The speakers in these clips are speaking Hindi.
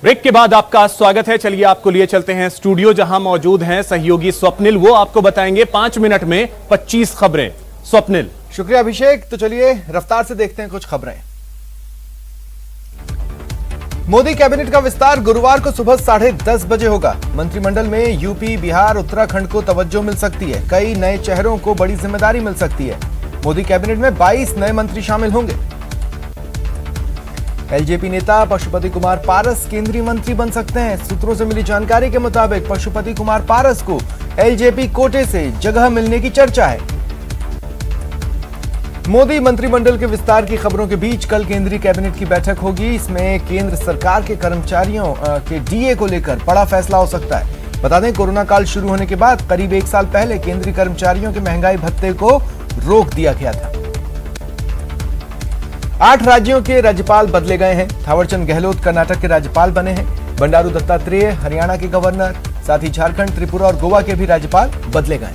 ब्रेक के बाद आपका स्वागत है। चलिए आपको लिए चलते हैं स्टूडियो, जहां मौजूद हैं सहयोगी स्वप्निल। वो आपको बताएंगे 5 मिनट में 25 खबरें। स्वप्निल। शुक्रिया अभिषेक। तो चलिए रफ्तार से देखते हैं कुछ खबरें। मोदी कैबिनेट का विस्तार गुरुवार को सुबह 10:30 बजे होगा। मंत्रिमंडल में यूपी, बिहार, उत्तराखंड को तवज्जो मिल सकती है। कई नए चेहरों को बड़ी जिम्मेदारी मिल सकती है। मोदी कैबिनेट में 22 नए मंत्री शामिल होंगे। एलजेपी नेता पशुपति कुमार पारस केंद्रीय मंत्री बन सकते हैं। सूत्रों से मिली जानकारी के मुताबिक पशुपति कुमार पारस को एलजेपी कोटे से जगह मिलने की चर्चा है। मोदी मंत्रिमंडल के विस्तार की खबरों के बीच कल केंद्रीय कैबिनेट की बैठक होगी। इसमें केंद्र सरकार के कर्मचारियों के डीए को लेकर बड़ा फैसला हो सकता है। बता दें, कोरोना काल शुरू होने के बाद करीब 1 साल पहले केंद्रीय कर्मचारियों के महंगाई भत्ते को रोक दिया गया था। 8 राज्यों के राज्यपाल बदले गए हैं। थावरचंद गहलोत कर्नाटक के राज्यपाल बने हैं। बंडारू दत्तात्रेय हरियाणा के गवर्नर, साथ ही झारखंड, त्रिपुरा और गोवा के भी राज्यपाल बदले गए।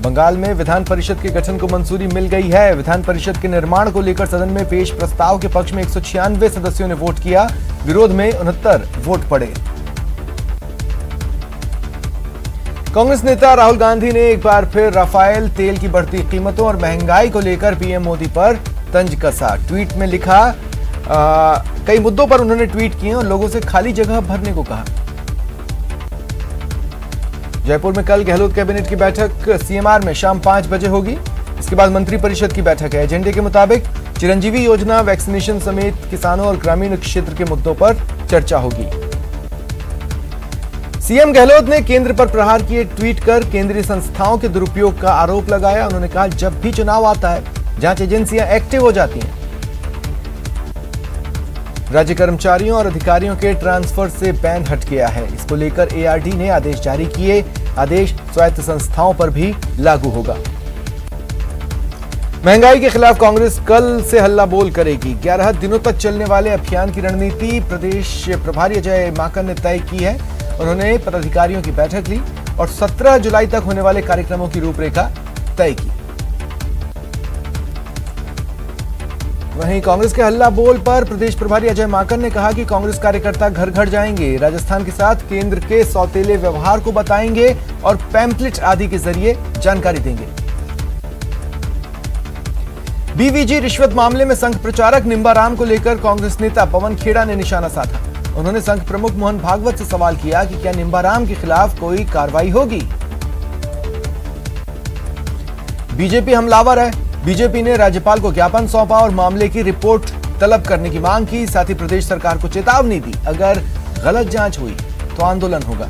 बंगाल में विधान परिषद के गठन को मंजूरी मिल गई है। विधान परिषद के निर्माण को लेकर सदन में पेश प्रस्ताव के पक्ष में 196 सदस्यों ने वोट किया। विरोध में 69 वोट पड़े। कांग्रेस नेता राहुल गांधी ने एक बार फिर राफेल तेल की बढ़ती कीमतों और महंगाई को लेकर पीएम मोदी पर तंज कसा। ट्वीट में लिखा, कई मुद्दों पर उन्होंने ट्वीट किए और लोगों से खाली जगह भरने को कहा। जयपुर में कल गहलोत कैबिनेट की बैठक सीएमआर में शाम 5 बजे होगी। इसके बाद मंत्रिपरिषद की बैठक है। एजेंडे के मुताबिक चिरंजीवी योजना, वैक्सीनेशन समेत किसानों और ग्रामीण क्षेत्र के मुद्दों पर चर्चा होगी। सीएम गहलोत ने केंद्र पर प्रहार किए ट्वीट कर केंद्रीय संस्थाओं के दुरुपयोग का आरोप लगाया। उन्होंने कहा, जब भी चुनाव आता है जांच एजेंसियां एक्टिव हो जाती हैं। राज्य कर्मचारियों और अधिकारियों के ट्रांसफर से बैन हट गया है। इसको लेकर एआरडी ने आदेश जारी किए। आदेश स्वायत्त संस्थाओं पर भी लागू होगा। महंगाई के खिलाफ कांग्रेस कल से हल्ला बोल करेगी। 11 दिनों तक चलने वाले अभियान की रणनीति प्रदेश प्रभारी अजय माकन ने तय की है। उन्होंने पदाधिकारियों की बैठक ली और 17 जुलाई तक होने वाले कार्यक्रमों की रूपरेखा तय की। वहीं कांग्रेस के हल्ला बोल पर प्रदेश प्रभारी अजय माकन ने कहा कि कांग्रेस कार्यकर्ता घर घर जाएंगे, राजस्थान के साथ केंद्र के सौतेले व्यवहार को बताएंगे और पैम्पलेट आदि के जरिए जानकारी देंगे। बीवीजी रिश्वत मामले में संघ प्रचारक निंबाराम को लेकर कांग्रेस नेता पवन खेड़ा ने निशाना साधा। उन्होंने संघ प्रमुख मोहन भागवत से सवाल किया कि क्या निंबाराम के खिलाफ कोई कार्रवाई होगी। बीजेपी हमलावर है। बीजेपी ने राज्यपाल को ज्ञापन सौंपा और मामले की रिपोर्ट तलब करने की मांग की। साथ ही प्रदेश सरकार को चेतावनी दी, अगर गलत जांच हुई तो आंदोलन होगा।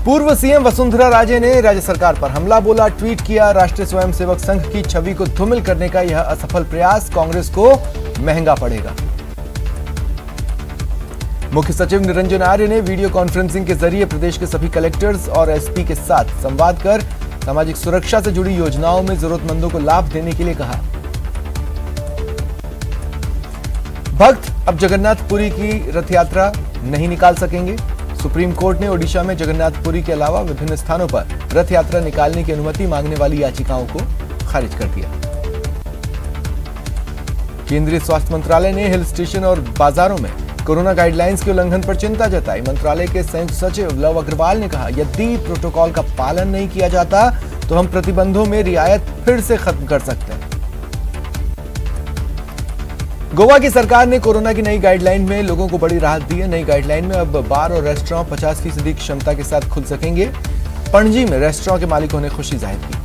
पूर्व सीएम वसुंधरा राजे ने राज्य सरकार पर हमला बोला, ट्वीट किया। राष्ट्रीय स्वयंसेवक संघ की छवि को धूमिल करने का यह असफल प्रयास कांग्रेस को महंगा पड़ेगा। मुख्य सचिव निरंजन आर्य ने वीडियो कॉन्फ्रेंसिंग के जरिए प्रदेश के सभी कलेक्टर्स और एसपी के साथ संवाद कर सामाजिक सुरक्षा से जुड़ी योजनाओं में जरूरतमंदों को लाभ देने के लिए कहा। भक्त अब जगन्नाथपुरी की रथ यात्रा नहीं निकाल सकेंगे। सुप्रीम कोर्ट ने ओडिशा में जगन्नाथपुरी के अलावा विभिन्न स्थानों पर रथ यात्रा निकालने की अनुमति मांगने वाली याचिकाओं को खारिज कर दिया। केंद्रीय स्वास्थ्य मंत्रालय ने हिल स्टेशन और बाजारों में कोरोना गाइडलाइंस के उल्लंघन पर चिंता जताई। मंत्रालय के संयुक्त सचिव लव अग्रवाल ने कहा, यदि प्रोटोकॉल का पालन नहीं किया जाता तो हम प्रतिबंधों में रियायत फिर से खत्म कर सकते हैं। गोवा की सरकार ने कोरोना की नई गाइडलाइन में लोगों को बड़ी राहत दी है। नई गाइडलाइन में अब बार और रेस्टोरेंट 50% क्षमता के साथ खुल सकेंगे। पणजी में रेस्टोरेंट के मालिकों ने खुशी जाहिर की।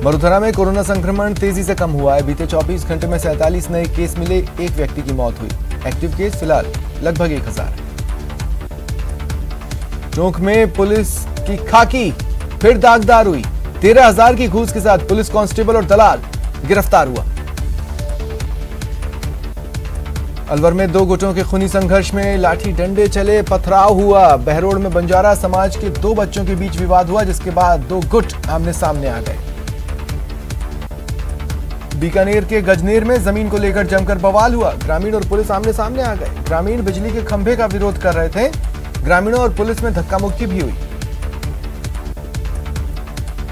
मरुधरा में कोरोना संक्रमण तेजी से कम हुआ है। बीते 24 घंटे में 47 नए केस मिले, 1 व्यक्ति की मौत हुई। एक्टिव केस फिलहाल लगभग 1000 है। टोंक में पुलिस की खाकी फिर दागदार हुई। 13,000 की घूस के साथ पुलिस कांस्टेबल और दलाल गिरफ्तार हुआ। अलवर में 2 गुटों के खूनी संघर्ष में लाठी डंडे चले, पथराव हुआ। बहरोड़ में बंजारा समाज के 2 बच्चों के बीच विवाद हुआ, जिसके बाद 2 गुट आमने सामने आ गए। बीकानेर के गजनेर में जमीन को लेकर जमकर बवाल हुआ। ग्रामीण और पुलिस आमने सामने आ गए। ग्रामीण बिजली के खंभे का विरोध कर रहे थे। ग्रामीणों और पुलिस में धक्का मुक्की भी हुई।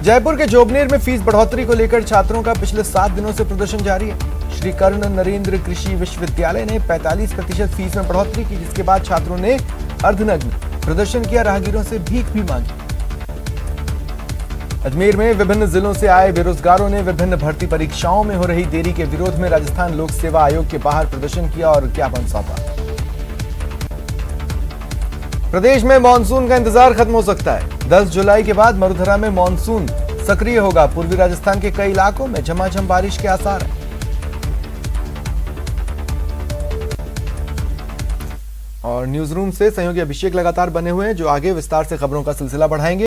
जयपुर के जोबनेर में फीस बढ़ोतरी को लेकर छात्रों का पिछले 7 दिनों से प्रदर्शन जारी है। श्री कर्ण नरेंद्र कृषि विश्वविद्यालय ने 45% फीस में बढ़ोतरी की, जिसके बाद छात्रों ने अर्धनग्न प्रदर्शन किया, राहगीरों से भीख भी मांगी। अजमेर में विभिन्न जिलों से आए बेरोजगारों ने विभिन्न भर्ती परीक्षाओं में हो रही देरी के विरोध में राजस्थान लोक सेवा आयोग के बाहर प्रदर्शन किया और ज्ञापन सौंपा। प्रदेश में मानसून का इंतजार खत्म हो सकता है। 10 जुलाई के बाद मरुधरा में मानसून सक्रिय होगा। पूर्वी राजस्थान के कई इलाकों में झमाझम बारिश के आसार हैं। और न्यूज रूम से सहयोगी अभिषेक लगातार बने हुए हैं, जो आगे विस्तार से खबरों का सिलसिला बढ़ाएंगे।